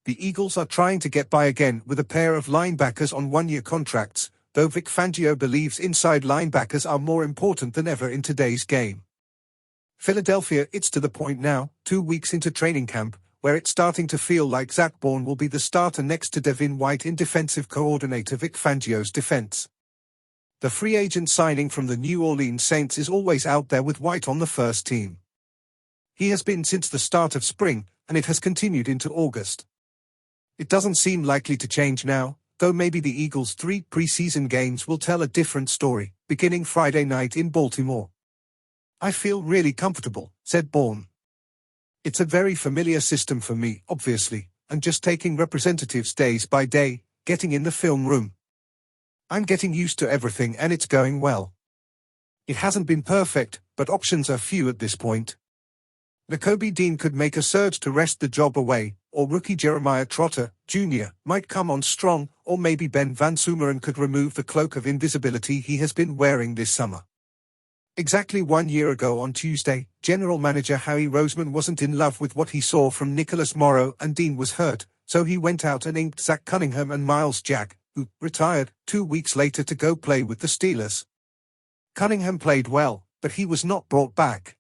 The Eagles are trying to get by again with a pair of linebackers on one-year contracts, though Vic Fangio believes inside linebackers are more important than ever in today's game. Philadelphia, it's to the point now, 2 weeks into training camp, where it's starting to feel like Zack Baun will be the starter next to Devin White in defensive coordinator Vic Fangios Defense. The free agent signing from the New Orleans Saints is always out there with White on the first team. He has been since the start of spring, and it has continued into August. It doesn't seem likely to change now, though maybe the Eagles' 3 preseason games will tell a different story, beginning Friday night in Baltimore. "I feel really comfortable," said Baun. "It's a very familiar system for me, obviously, and just taking representatives days by day, getting in the film room. I'm getting used to everything and it's going well. It hasn't been perfect, but options are few at this point. Nakobe Dean could make a surge to wrest the job away, or rookie Jeremiah Trotter, Jr., might come on strong, or maybe Ben Van Sumeren could remove the cloak of invisibility he has been wearing this summer." Exactly 1 year ago on Tuesday, General Manager Howie Roseman wasn't in love with what he saw from Nicholas Morrow and Dean was hurt, so he went out and inked Zack Cunningham and Miles Jack, who retired 2 weeks later to go play with the Steelers. Cunningham played well, but he was not brought back.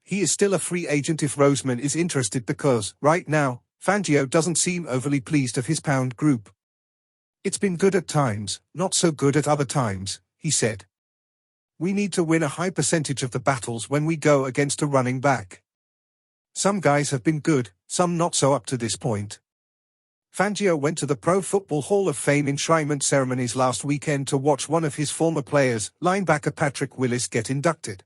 He is still a free agent if Roseman is interested because, right now, Fangio doesn't seem overly pleased of his pound group. "It's been good at times, not so good at other times," he said. "We need to win a high percentage of the battles when we go against a running back. Some guys have been good, some not so up to this point." Fangio went to the Pro Football Hall of Fame enshrinement ceremonies last weekend to watch one of his former players, linebacker Patrick Willis, get inducted.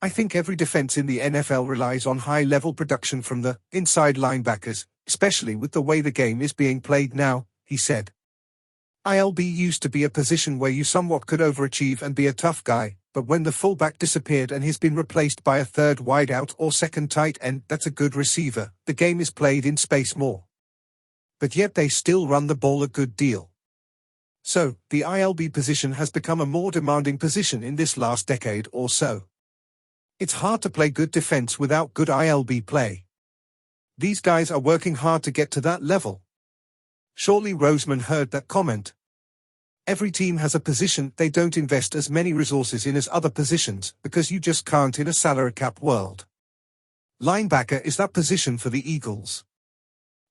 "I think every defense in the NFL relies on high-level production from the inside linebackers, especially with the way the game is being played now," he said. "ILB used to be a position where you somewhat could overachieve and be a tough guy, but when the fullback disappeared and he's been replaced by a third wideout or second tight end that's a good receiver, the game is played in space more. But yet they still run the ball a good deal. So, the ILB position has become a more demanding position in this last decade or so. It's hard to play good defense without good ILB play. These guys are working hard to get to that level." Surely Roseman heard that comment. Every team has a position they don't invest as many resources in as other positions, because you just can't in a salary cap world. Linebacker is that position for the Eagles.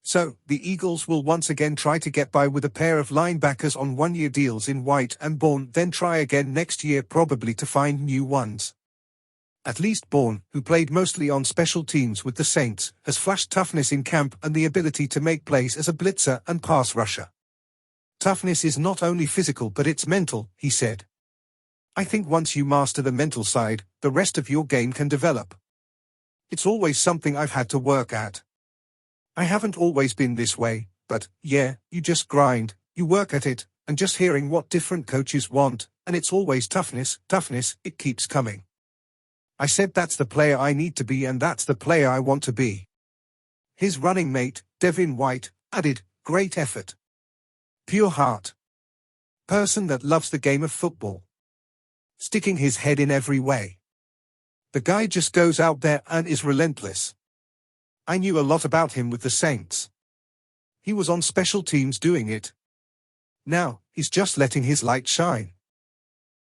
So, the Eagles will once again try to get by with a pair of linebackers on one-year deals in White and Baun, then try again next year probably to find new ones. At least Baun, who played mostly on special teams with the Saints, has flashed toughness in camp and the ability to make plays as a blitzer and pass rusher. "Toughness is not only physical but it's mental," he said. "I think once you master the mental side, the rest of your game can develop. It's always something I've had to work at. I haven't always been this way, but, yeah, you just grind, you work at it, and just hearing what different coaches want, and it's always toughness, it keeps coming. I said that's the player I need to be and that's the player I want to be." His running mate, Devin White, added, "Great effort. Pure heart. Person that loves the game of football. Sticking his head in every way. The guy just goes out there and is relentless. I knew a lot about him with the Saints. He was on special teams doing it. Now, he's just letting his light shine."